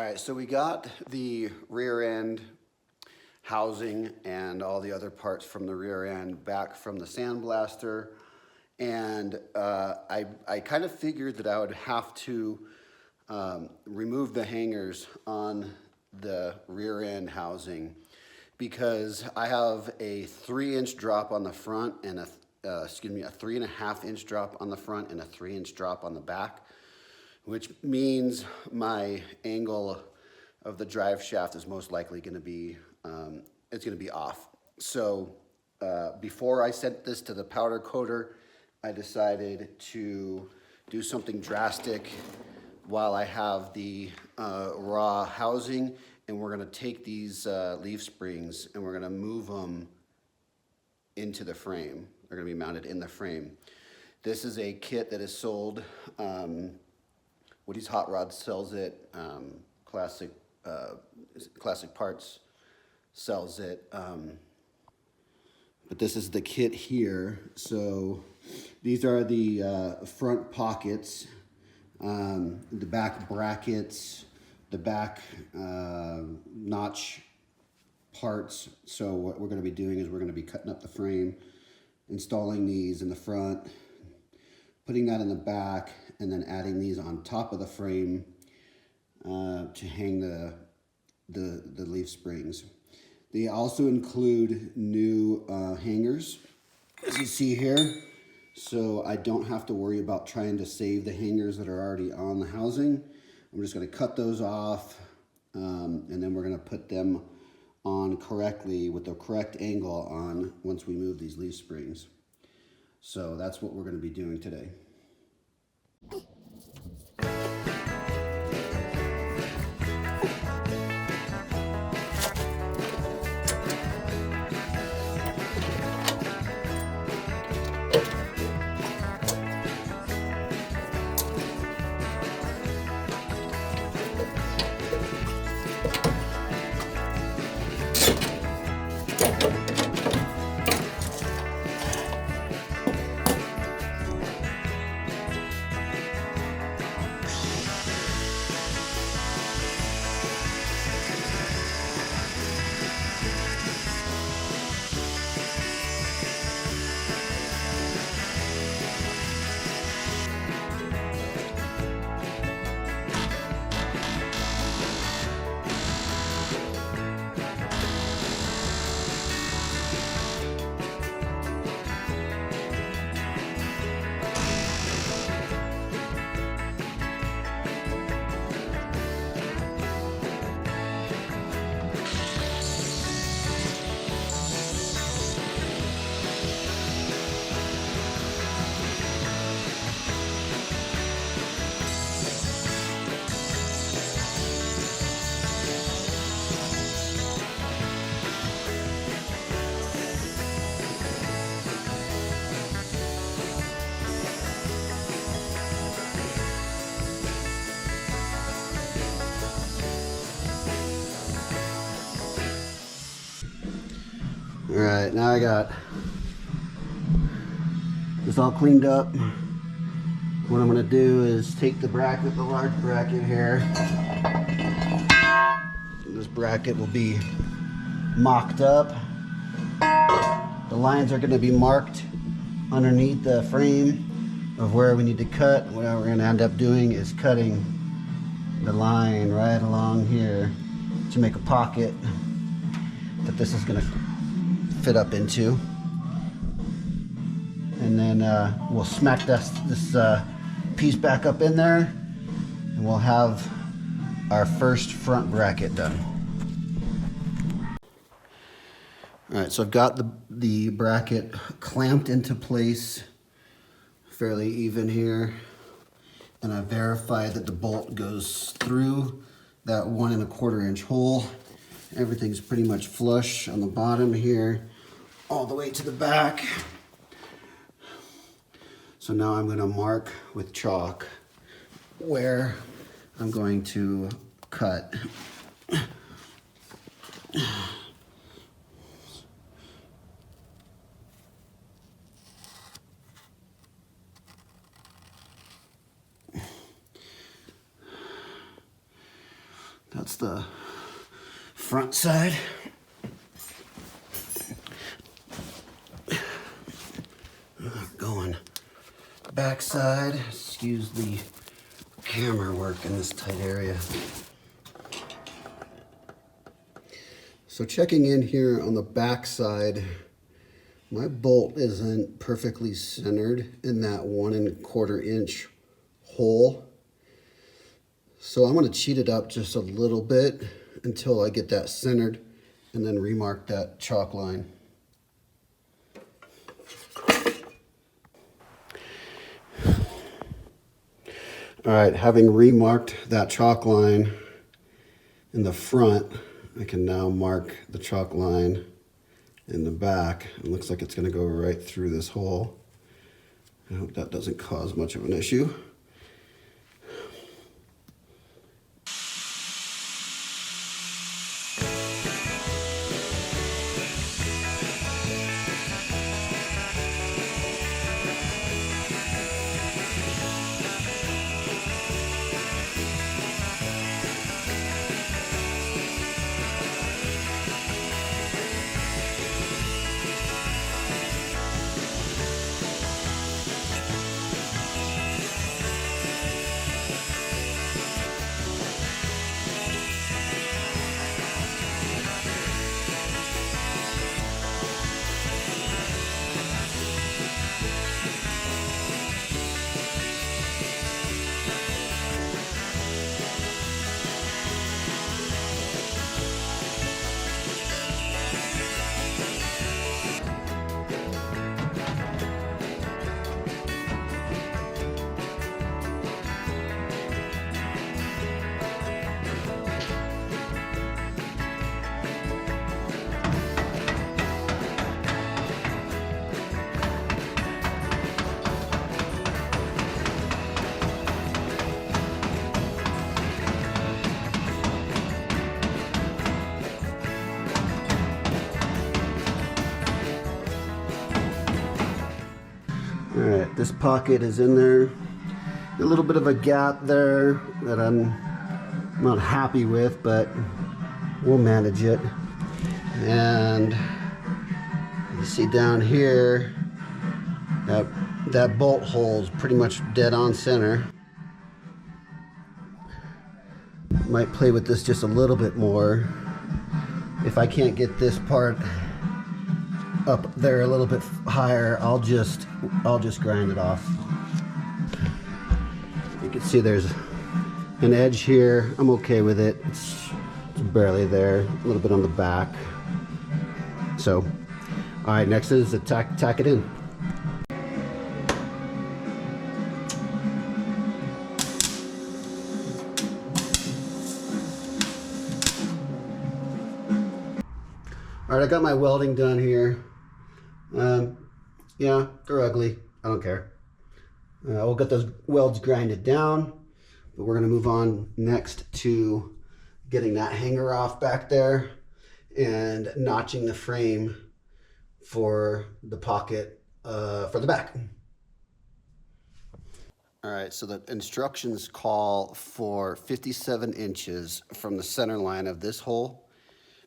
right, so we got the rear end housing and all the other parts from the rear end back from the sandblaster. And I kind of figured that I would have to remove the hangers on the rear end housing because I have a 3-inch drop on the front and a 3.5-inch drop on the front and a 3-inch drop on the back, which means my angle of the drive shaft is most likely going to be it's going to be off. So before I sent this to the powder coater, I decided to do something drastic while I have the raw housing, and we're going to take these leaf springs and we're going to move them into the frame. They're going to be mounted in the frame. This is a kit that is sold. Woody's Hot Rod sells it. Classic Parts sells it. But this is the kit here. So these are the front pockets, the back brackets, the back notch parts. So what we're going to be doing is we're going to be cutting up the frame, installing these in the front, putting that in the back, and then adding these on top of the frame to hang the leaf springs. They also include new hangers, as you see here. So I don't have to worry about trying to save the hangers that are already on the housing. I'm just going to cut those off, and then we're going to put them on correctly with the correct angle on once we move these leaf springs. So that's what we're going to be doing today. All right, now I got this all cleaned up. What I'm gonna do is take the bracket, the large bracket here. This bracket will be mocked up. The lines are gonna be marked underneath the frame of where we need to cut. What we're gonna end up doing is cutting the line right along here to make a pocket that this is gonna fit up into, and then we'll smack this piece back up in there, and we'll have our first front bracket done. All right, so I've got the bracket clamped into place fairly even here, and I verified that the bolt goes through that 1 1/4 inch hole. Everything's pretty much flush on the bottom here, all the way to the back. So now I'm going to mark with chalk where I'm going to cut. that's the front side. Going back side. Excuse the camera work in this tight area. So checking in here on the back side, my bolt isn't perfectly centered in that 1¼ inch hole. So I'm going to cheat it up just a little bit until I get that centered and then remark that chalk line. All right, having remarked that chalk line in the front, I can now mark the chalk line in the back. It looks like it's going to go right through this hole. I hope that doesn't cause much of an issue. All right, this pocket is in there. A little bit of a gap there that I'm not happy with, but we'll manage it. And you see down here, that bolt hole is pretty much dead on center. Might play with this just a little bit more. If I can't get this part up there a little bit higher, I'll just grind it off. You can see there's an edge here. I'm okay with it. It's barely there. A little bit on the back. So, all right, next is to tack it in. All right, I got my welding done here. Yeah, they're ugly. I don't care. We'll get those welds grinded down, but we're gonna move on next to getting that hanger off back there and notching the frame for the pocket for the back. All right, so the instructions call for 57 inches from the center line of this hole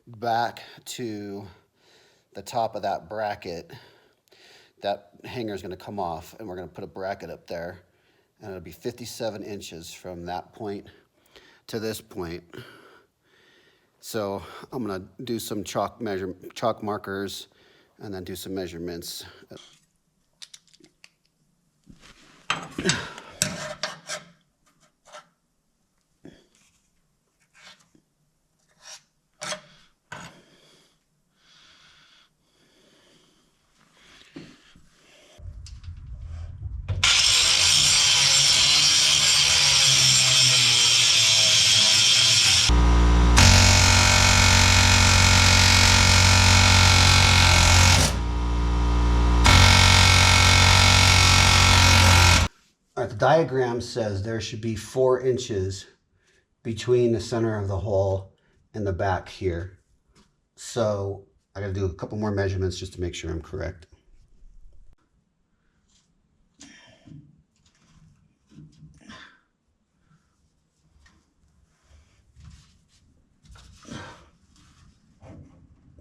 back to the top of that bracket. That hanger is going to come off, and we're going to put a bracket up there, and it'll be 57 inches from that point to this point. So I'm going to do some chalk markers and then do some measurements. All right, the diagram says there should be 4 inches between the center of the hole and the back here. So I gotta do a couple more measurements just to make sure I'm correct.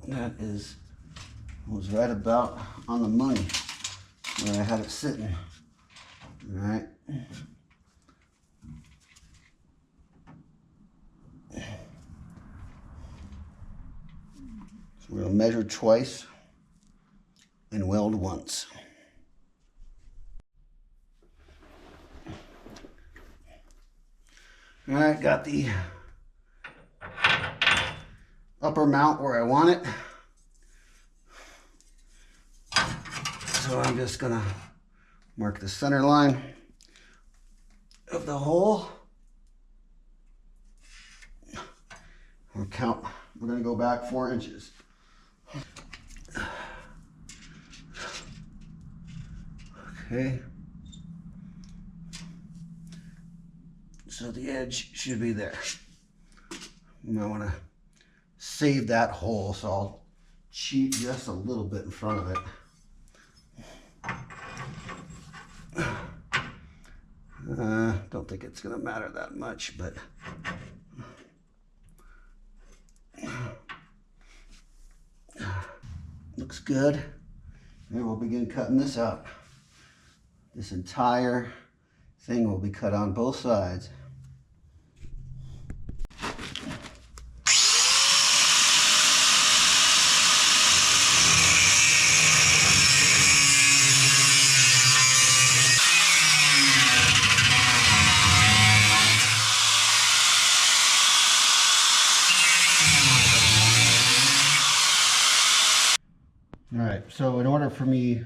That was right about on the money where I had it sitting. All right. So we'll measure twice and weld once. All right, got the upper mount where I want it. So I'm just gonna mark the center line of the hole. We'll count, we're gonna go back 4 inches. Okay. So the edge should be there. I want to save that hole, so I'll cheat just a little bit in front of it. Don't think it's going to matter that much, but looks good. And we'll begin cutting this out. This entire thing will be cut on both sides. All right, so in order for me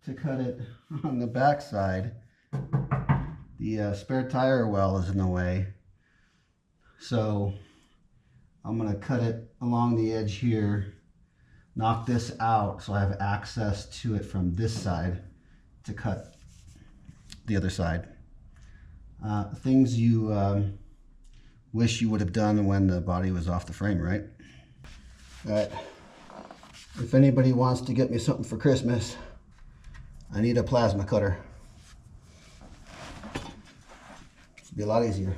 to cut it on the back side, the spare tire well is in the way. So I'm gonna cut it along the edge here, knock this out so I have access to it from this side to cut the other side. Things you wish you would have done when the body was off the frame, right? All right. If anybody wants to get me something for Christmas, I need a plasma cutter. It'll be a lot easier.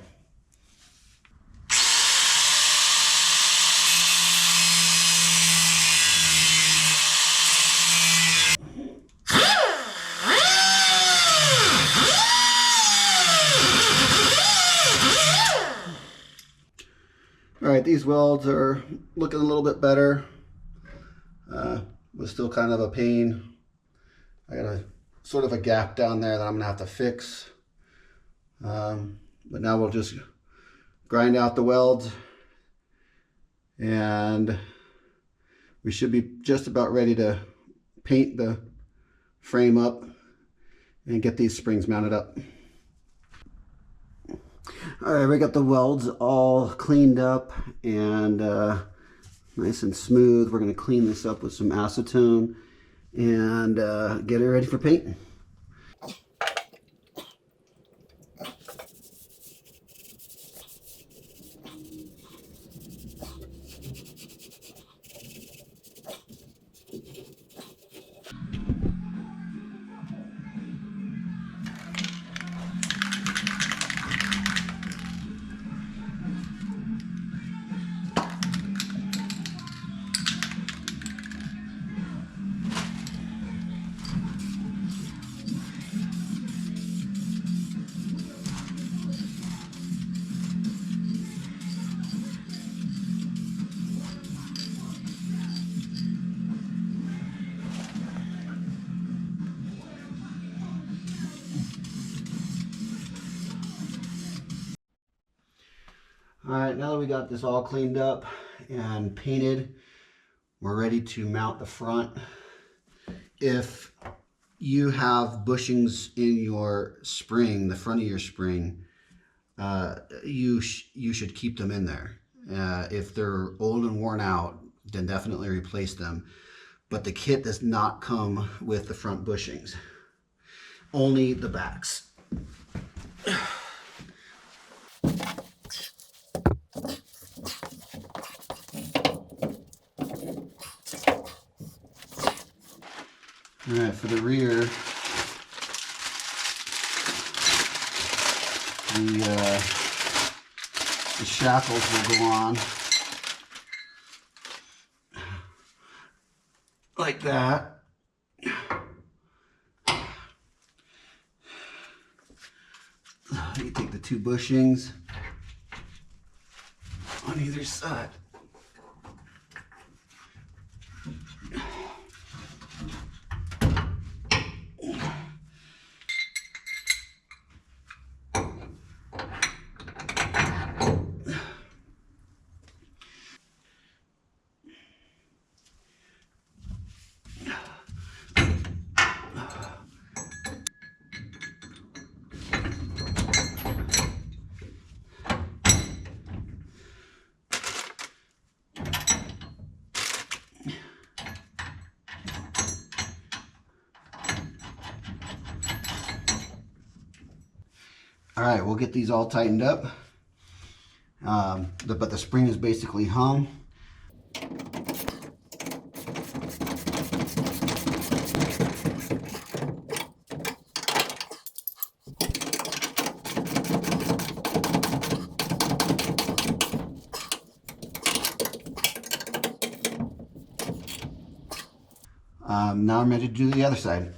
All right, these welds are looking a little bit better. Was still kind of a pain. I got a sort of a gap down there that I'm gonna have to fix. But now we'll just grind out the welds and we should be just about ready to paint the frame up and get these springs mounted up. All right, we got the welds all cleaned up and nice and smooth. We're going to clean this up with some acetone and get it ready for painting. All right, now that we got this all cleaned up and painted, we're ready to mount the front. If you have bushings in your spring, the front of your spring, you should keep them in there. If they're old and worn out, then definitely replace them. But the kit does not come with the front bushings, only the backs. All right, for the rear, the shackles will go on. like that. You take the 2 bushings on either side. All right, we'll get these all tightened up. But the spring is basically hung. Now I'm ready to do the other side.